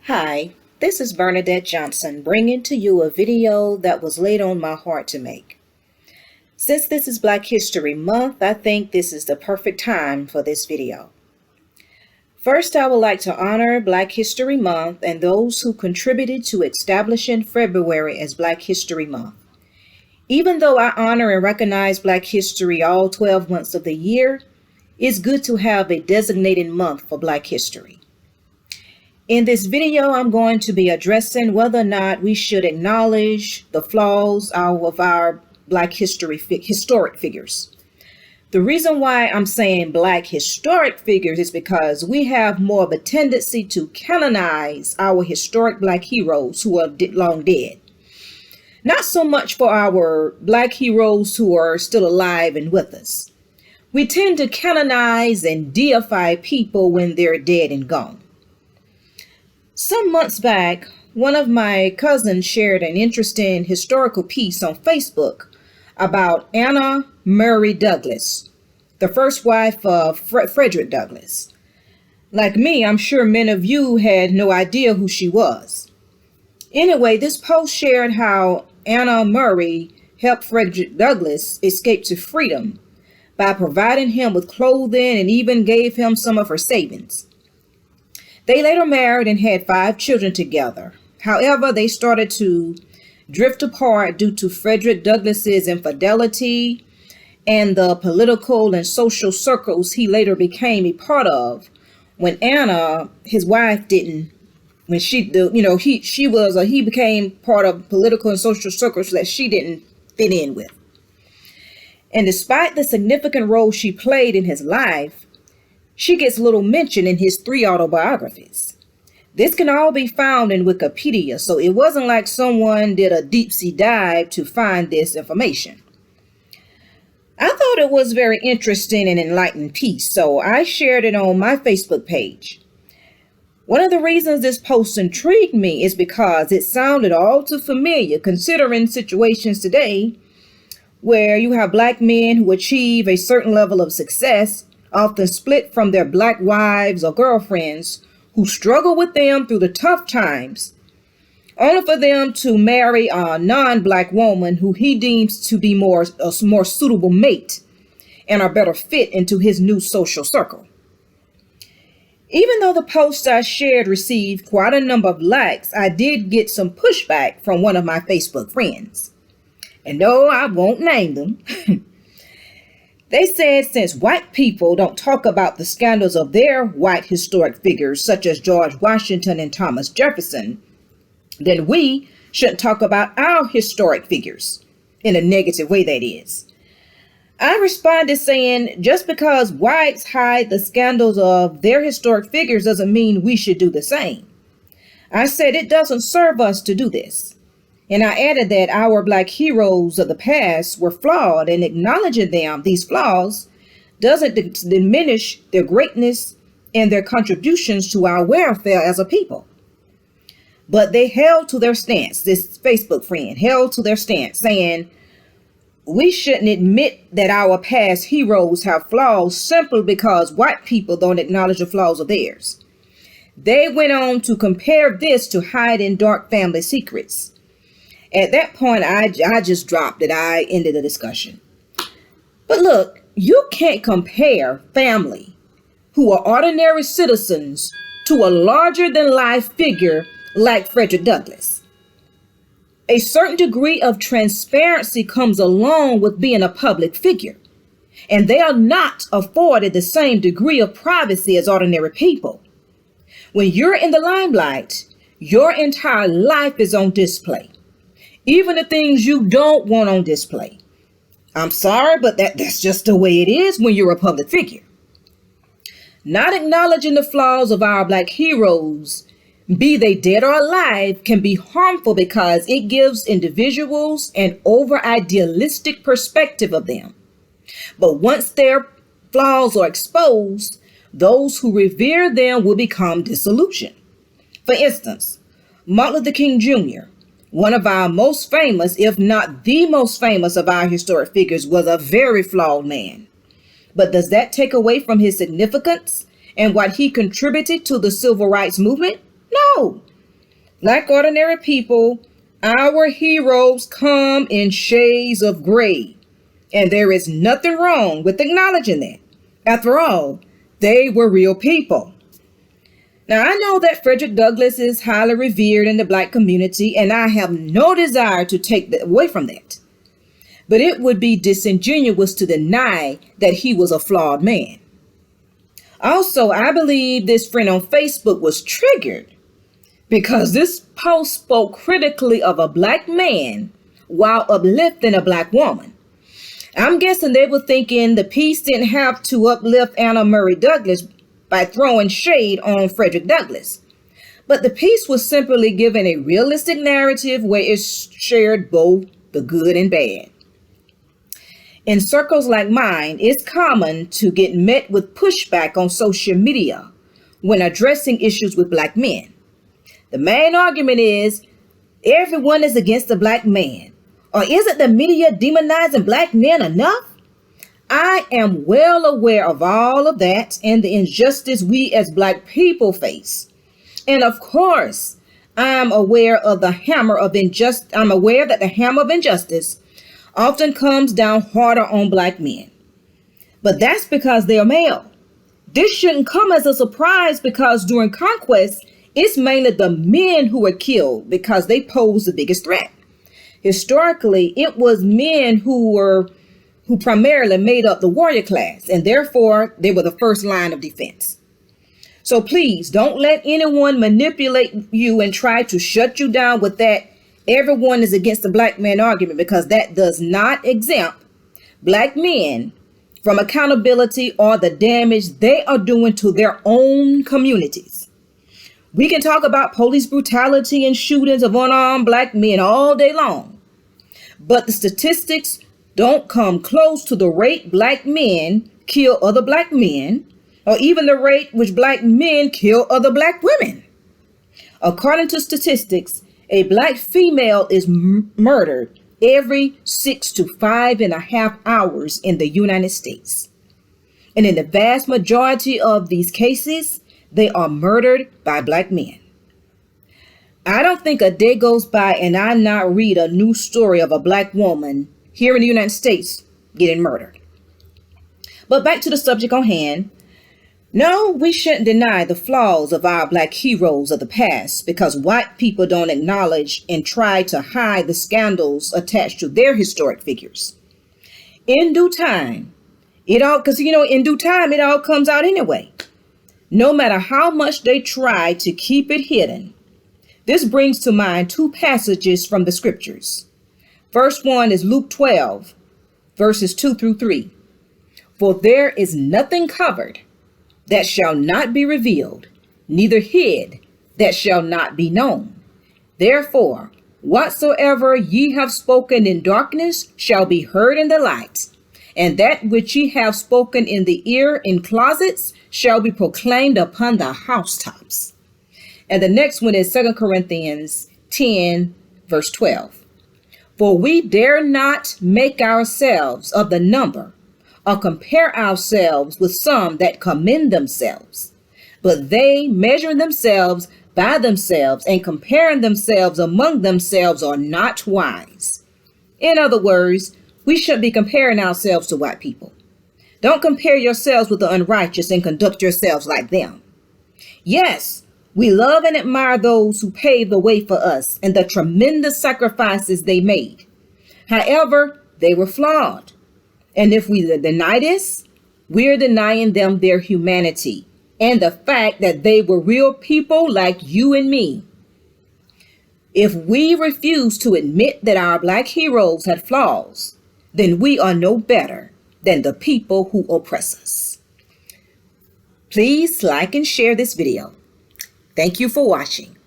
Hi, this is Bernadette Johnson bringing to you a video that was laid on my heart to make. Since this is Black History Month, I think this is the perfect time for this video. First, I would like to honor Black History Month and those who contributed to establishing February as Black History Month. Even though I honor and recognize Black history all 12 months of the year, it's good to have a designated month for Black history. In this video, I'm going to be addressing whether or not we should acknowledge the flaws of our Black historic figures. The reason why I'm saying Black historic figures is because we have more of a tendency to canonize our historic Black heroes who are long dead. Not so much for our Black heroes who are still alive and with us. We tend to canonize and deify people when they're dead and gone. Some months back, one of my cousins shared an interesting historical piece on Facebook about Anna Murray Douglass, the first wife of Frederick Douglass. Like me, I'm sure many of you had no idea who she was. Anyway, this post shared how Anna Murray helped Frederick Douglass escape to freedom by providing him with clothing and even gave him some of her savings. They later married and had 5 children together. However, they started to drift apart due to Frederick Douglass's infidelity and the political and social circles he later became a part of. When Anna, his wife, he became part of political and social circles that she didn't fit in with. And despite the significant role she played in his life, she gets little mention in his 3 autobiographies. This can all be found in Wikipedia, so it wasn't like someone did a deep-sea dive to find this information. I thought it was very interesting and enlightening piece, so I shared it on my Facebook page. One of the reasons this post intrigued me is because it sounded all too familiar considering situations today where you have Black men who achieve a certain level of success often split from their Black wives or girlfriends who struggle with them through the tough times, only for them to marry a non-Black woman who he deems to be a more suitable mate and a better fit into his new social circle. Even though the post I shared received quite a number of likes, I did get some pushback from one of my Facebook friends. And no, I won't name them. They said since white people don't talk about the scandals of their white historic figures, such as George Washington and Thomas Jefferson, then we shouldn't talk about our historic figures in a negative way, that is. I responded saying just because whites hide the scandals of their historic figures doesn't mean we should do the same. I said it doesn't serve us to do this. And I added that our Black heroes of the past were flawed, and acknowledging these flaws, doesn't diminish their greatness and their contributions to our welfare as a people. But they held to their stance, this Facebook friend held to their stance, saying, we shouldn't admit that our past heroes have flaws simply because white people don't acknowledge the flaws of theirs. They went on to compare this to hiding dark family secrets. At that point, I just dropped it. I ended the discussion. But look, you can't compare family who are ordinary citizens to a larger-than-life figure like Frederick Douglass. A certain degree of transparency comes along with being a public figure, and they are not afforded the same degree of privacy as ordinary people. When you're in the limelight, your entire life is on display. Even the things you don't want on display. I'm sorry, but that's just the way it is when you're a public figure. Not acknowledging the flaws of our Black heroes, be they dead or alive, can be harmful because it gives individuals an over-idealistic perspective of them. But once their flaws are exposed, those who revere them will become disillusioned. For instance, Martin Luther King Jr., one of our most famous, if not the most famous of our historic figures, was a very flawed man. But does that take away from his significance and what he contributed to the civil rights movement? No, Like ordinary people, our heroes come in shades of gray, and there is nothing wrong with acknowledging that. After all, they were real people. Now, I know that Frederick Douglass is highly revered in the Black community, and I have no desire to take that away from that. But it would be disingenuous to deny that he was a flawed man. Also, I believe this friend on Facebook was triggered because this post spoke critically of a Black man while uplifting a Black woman. I'm guessing they were thinking the piece didn't have to uplift Anna Murray Douglass by throwing shade on Frederick Douglass. But the piece was simply given a realistic narrative where it shared both the good and bad. In circles like mine, it's common to get met with pushback on social media when addressing issues with Black men. The main argument is everyone is against the Black man. Or isn't the media demonizing Black men enough? I am well aware of all of that and the injustice we as Black people face. And of course, I'm aware that the hammer of injustice often comes down harder on Black men. But that's because they're male. This shouldn't come as a surprise because during conquest, it's mainly the men who were killed because they pose the biggest threat. Historically, it was men who primarily made up the warrior class, and therefore they were the first line of defense. So please don't let anyone manipulate you and try to shut you down with that everyone is against the Black man argument, because that does not exempt Black men from accountability or the damage they are doing to their own communities. We can talk about police brutality and shootings of unarmed Black men all day long, but the statistics don't come close to the rate Black men kill other Black men, or even the rate which Black men kill other Black women. According to statistics, a Black female is murdered every 6 to 5.5 hours in the United States. And in the vast majority of these cases, they are murdered by Black men. I don't think a day goes by and I not read a new story of a Black woman here in the United States getting murdered. But back to the subject on hand. No, we shouldn't deny the flaws of our Black heroes of the past because white people don't acknowledge and try to hide the scandals attached to their historic figures. In due time, it all comes out anyway. No matter how much they try to keep it hidden. This brings to mind two passages from the scriptures. First one is Luke 12, verses 2 through 3. For there is nothing covered that shall not be revealed, neither hid that shall not be known. Therefore, whatsoever ye have spoken in darkness shall be heard in the light, and that which ye have spoken in the ear in closets shall be proclaimed upon the housetops. And the next one is 2 Corinthians 10, verse 12. For we dare not make ourselves of the number, or compare ourselves with some that commend themselves. But they, measuring themselves by themselves and comparing themselves among themselves, are not wise. In other words, we shouldn't be comparing ourselves to white people. Don't compare yourselves with the unrighteous and conduct yourselves like them. Yes, we love and admire those who paved the way for us and the tremendous sacrifices they made. However, they were flawed. And if we deny this, we're denying them their humanity and the fact that they were real people like you and me. If we refuse to admit that our Black heroes had flaws, then we are no better than the people who oppress us. Please like and share this video. Thank you for watching.